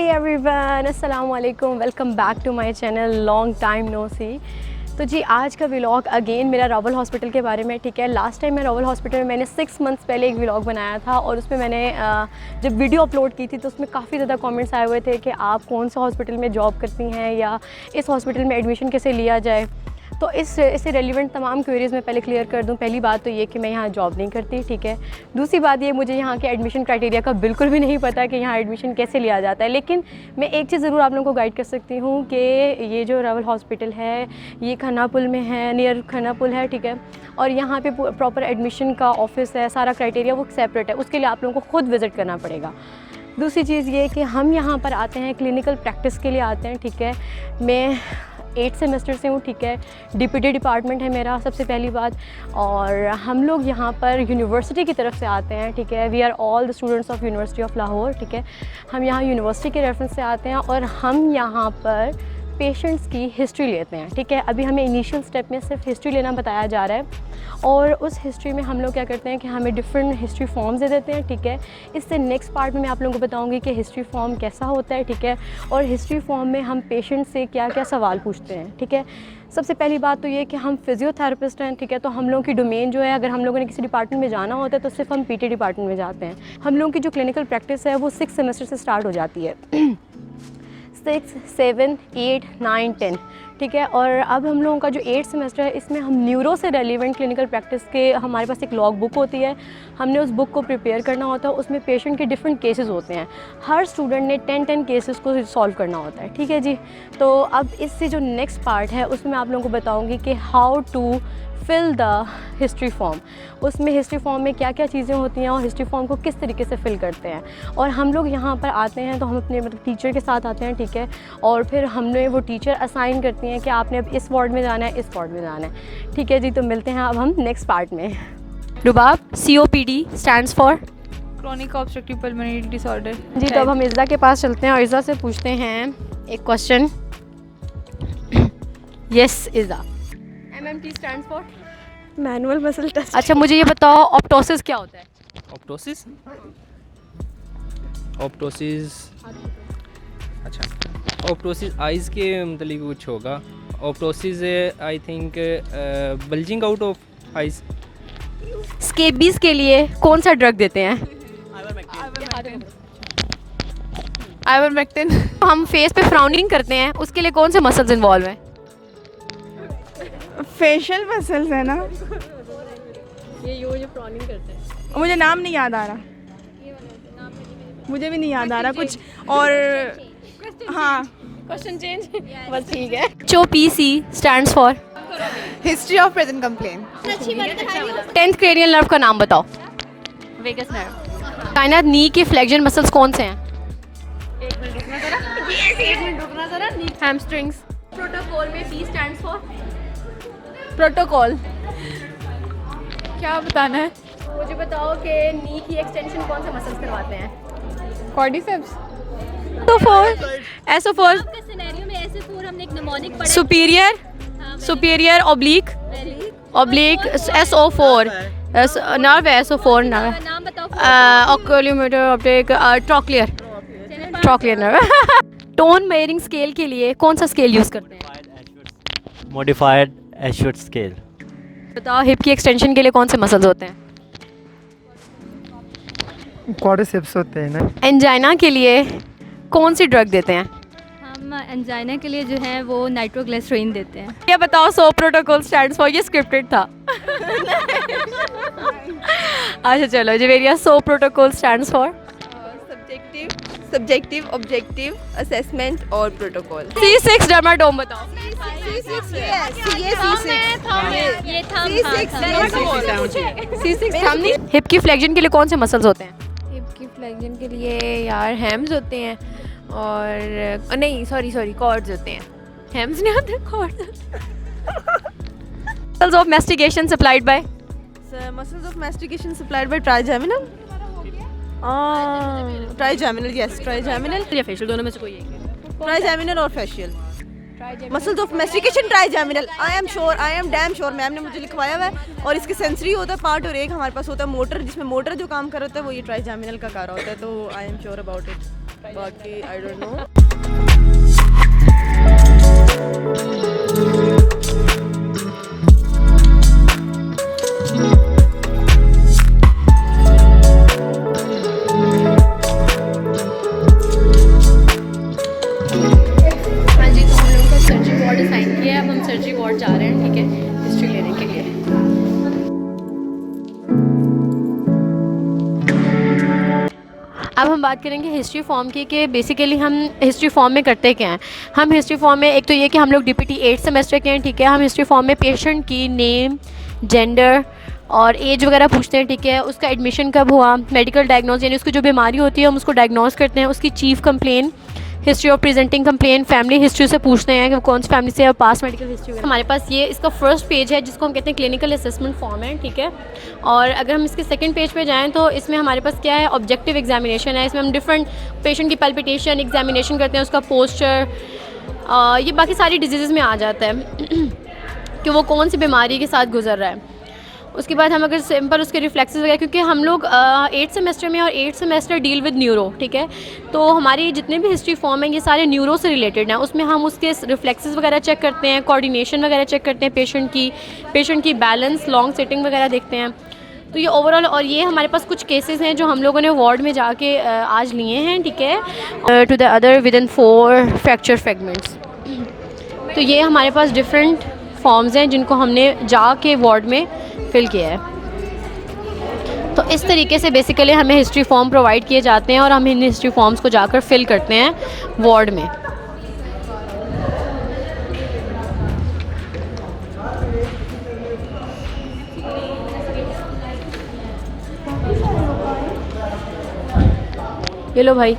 Everyone, अस्सलाम वालेकुम, welcome back to my channel. Long time no see. तो जी आज का व्लॉग अगेन मेरा रॉवल हॉस्पिटल के बारे में, ठीक है। लास्ट टाइम मैं रॉवल हॉस्पिटल में मैंने 6 मंथ्स पहले एक व्लॉग बनाया था और उसमें मैंने जब वीडियो अपलोड की थी तो उसमें काफ़ी ज़्यादा कमेंट्स आए हुए थे कि आप कौन सा हॉस्पिटल में जॉब करती हैं या इस हॉस्पिटल में एडमिशन कैसे लिया जाए। तो इससे रेलिवेंट तमाम क्वेरीज़ मैं पहले क्लियर कर दूं। पहली बात तो ये कि मैं यहाँ जॉब नहीं करती, ठीक है। दूसरी बात ये, मुझे यहाँ के एडमिशन क्राइटेरिया का बिल्कुल भी नहीं पता कि यहाँ एडमिशन कैसे लिया जाता है। लेकिन मैं एक चीज़ ज़रूर आप लोगों को गाइड कर सकती हूँ कि ये जो रॉवल हॉस्पिटल है ये खन्ना पुल में है, नियर खन्ना पुल है, ठीक है। और यहाँ पे प्रॉपर एडमिशन का ऑफिस है, सारा क्राइटेरिया वो सेपरेट है, उसके लिए आप लोगों को ख़ुद विज़िट करना पड़ेगा। दूसरी चीज़ ये कि हम यहाँ पर आते हैं क्लिनिकल प्रैक्टिस के लिए आते हैं, ठीक है। मैं 8 सेमेस्टर से हूँ, ठीक है। DPT डिपार्टमेंट है मेरा, सबसे पहली बात। और हम लोग यहाँ पर यूनिवर्सिटी की तरफ से आते हैं, ठीक है। We are all the students of university of Lahore, ठीक है। हम यहाँ यूनिवर्सिटी के रेफरेंस से आते हैं और हम यहाँ पर पेशेंट्स की हिस्ट्री लेते हैं, ठीक है। अभी हमें इनिशियल स्टेप में सिर्फ हिस्ट्री लेना बताया जा रहा है और उस हिस्ट्री में हम लोग क्या करते हैं कि हमें डिफरेंट हिस्ट्री फॉर्म्स दे देते हैं, ठीक है। इससे नेक्स्ट पार्ट में मैं आप लोगों को बताऊंगी कि हिस्ट्री फॉर्म कैसा होता है, ठीक है। और हिस्ट्री फॉर्म में हम पेशेंट से क्या क्या सवाल पूछते हैं, ठीक है। सबसे पहली बात तो ये कि हम फिजियोथेरेपिस्ट हैं, ठीक है। तो हम लोगों की डोमेन जो है, अगर हम लोगों ने किसी डिपार्टमेंट में जाना होता है तो सिर्फ हम PT डिपार्टमेंट में जाते हैं। हम लोगों की जो क्लिनिकल प्रैक्टिस है वो 6 सेमेस्टर से स्टार्ट हो जाती है 6, 7, 8, 9, 10, ठीक है। और अब हम लोगों का जो 8 सेमेस्टर है इसमें हम न्यूरो से रेलिवेंट क्लिनिकल प्रैक्टिस के, हमारे पास एक लॉग बुक होती है, हमने उस बुक को प्रिपेयर करना होता है। उसमें पेशेंट के डिफरेंट केसेस होते हैं, हर स्टूडेंट ने 10 केसेस को सॉल्व करना होता है, ठीक है जी। तो अब इससे जो नेक्स्ट पार्ट है उसमें मैं आप लोगों को बताऊँगी कि how to fill the history form. उसमें हिस्ट्री फॉर्म में क्या क्या चीज़ें होती हैं और हिस्ट्री फॉर्म को किस तरीके से फिल करते हैं। और हम लोग यहाँ पर आते हैं तो हम अपने टीचर के साथ आते हैं, ठीक है। और फिर हमने वो टीचर असाइन करती हैं कि आपने अब इस वार्ड में जाना है, इस वार्ड में जाना है, ठीक है जी। तो मिलते हैं अब हम नेक्स्ट पार्ट में। Rubab, COPD stands for chronic obstructive pulmonary disorder जी। तो अब हम इज़्ज़ा के पास चलते हैं और इज़्ज़ा से पूछते हैं एक question. Yes Izza, MMT stands for manual muscle test. अच्छा मुझे ये बताओ ऑप्टोसिस क्या होता है? ऑप्टोसिस अच्छा, ऑप्टोसिस आइज़ के मतलब कुछ होगा। Proptosis I think bulging out of eyes. Scabies के लिए कौन सा ड्रग देते हैं? आइवरमेक्टिन। हम फेस पे फ्राउनिंग करते हैं, उसके लिए कौन से मसल्स इन्वॉल्व हैं? फेशियल मसल्स है ना, ये फ्राउनिंग करते हैं। मुझे नाम नहीं याद आ रहा, मुझे भी नहीं याद आ रहा कुछ। और हाँ, क्वेश्चन चेंज बस, ठीक है। जो PC stands for history of present complain. 10th cranial nerve का नाम बताओ। Vagus nerve. कायनात नी के फ्लेक्शन मसल्स कौन से हैं? एक मिनट रुकना जरा। हैमस्ट्रिंग्स। प्रोटोकॉल में P स्टैंड्स फॉर प्रोटोकॉल। क्या बताना है? मुझे बताओ कि नी की एक्सटेंशन कौन से मसल्स करवाते हैं? कॉर्डिसेप्स। SO4 सिनेरियो में SO4 हमने एक निमोनिक पढ़ा। सुपीरियर ऑब्लिक SO4 नर्व है, SO4 नर्व। नाम बताओ। Oculomotor optic trochlear nerve. Tone measuring scale के लिए कौन सा स्केल यूज़ करते हैं? Modified Ashworth scale. बताओ हिप की एक्सटेंशन के लिए कौन से मसल्स होते हैं? क्वाड्रिसेप्स होते हैं ना। एंजाइना के लिए कौन सी ड्रग देते हैं? हम एंजाइना के लिए जो है वो नाइट्रोग्लिसरीन देते हैं। ये बताओ सो प्रोटोकॉल स्टैंड्स फॉर, ये स्क्रिप्टेड था। अच्छा चलो Javeria, so protocol stands for subjective objective assessment और प्रोटोकॉल। C6 डर्माटोम बताओ। हिप की फ्लेक्शन के लिए कौन से मसल्स होते हैं? हिप की फ्लेक्शन के लिए यार हैम्स होते हैं और नहीं सॉरी कॉर्ड्स होते हैं। हैम्स नहीं होते, cords. Muscles of mastication supplied by muscles of mastication supplied by trigeminal. Trigeminal, yes trigeminal या फेशियल, दोनों में से कोई एक। ट्राइजेमिनल और facial. Muscles of mastication trigeminal. I am damn sure, ma'am ने मुझे लिखवाया हुआ है। और इसके सेंसरी होता है पार्ट और एक हमारे पास होता है मोटर, जिसमें मोटर जो काम कर रहा होता है वो ये ट्राइजेमिनल का कर रहा होता है। तो I am sure about it. बाकी आई डोंट नो। हाँ जी, तो हम लोगों को सर्जरी वार्ड असाइन किया है। अब हम सर्जरी वार्ड जा रहे हैं, ठीक है, हिस्ट्री लेने के लिए। अब हम बात करेंगे हिस्ट्री फॉर्म की कि बेसिकली हम हिस्ट्री फॉर्म में करते क्या हैं। हम हिस्ट्री फॉर्म में एक तो ये कि हम लोग DPT 8 सेमेस्टर के हैं, ठीक है। हम हिस्ट्री फॉर्म में पेशेंट की नेम, जेंडर और एज वगैरह पूछते हैं, ठीक है। उसका एडमिशन कब हुआ, मेडिकल डायग्नोज यानी उसकी जो बीमारी होती है हम उसको डायग्नोज करते हैं, उसकी chief complain, history of presenting complain, family history से पूछते हैं कि वो कौन सी फैमिली से है, पास मेडिकल हिस्ट्री। हमारे पास ये इसका फर्स्ट पेज है जिसको हम कहते हैं क्लिनिकल असेसमेंट फॉर्म है, ठीक है। और अगर हम इसके सेकंड पेज पे जाएं तो इसमें हमारे पास क्या है, ऑब्जेक्टिव एग्जामिनेशन है। इसमें हम डिफरेंट पेशेंट की पैल्पिटेशन एग्जामिनेशन करते हैं, उसका पोस्चर, ये बाकी सारी डिजीज़ में आ जाता है कि वो कौन सी बीमारी के साथ गुजर रहा है। उसके बाद हम अगर सिंपल उसके रिफ्लेक्सेस वगैरह, क्योंकि हम लोग 8 सेमेस्टर में और 8 सेमेस्टर डील विद न्यूरो, ठीक है। तो हमारी जितने भी हिस्ट्री फॉर्म हैं ये सारे न्यूरो से रिलेटेड हैं। उसमें हम उसके रिफ्लेक्सेस वगैरह चेक करते हैं, कोऑर्डिनेशन वगैरह चेक करते हैं पेशेंट की बैलेंस, लॉन्ग सिटिंग वगैरह देखते हैं। तो ये ओवरऑल, और ये हमारे पास कुछ केसेस हैं जो हम लोगों ने वार्ड में जाके आज लिए हैं, ठीक है। To the other with in 4 fracture fragments. तो ये हमारे पास डिफरेंट फॉर्म्स हैं जिनको हमने जाके वार्ड में फिल किया है। तो इस तरीके से बेसिकली हमें हिस्ट्री फॉर्म प्रोवाइड किए जाते हैं और हम इन हिस्ट्री फॉर्म्स को जाकर फिल करते हैं वार्ड में। ये लो भाई।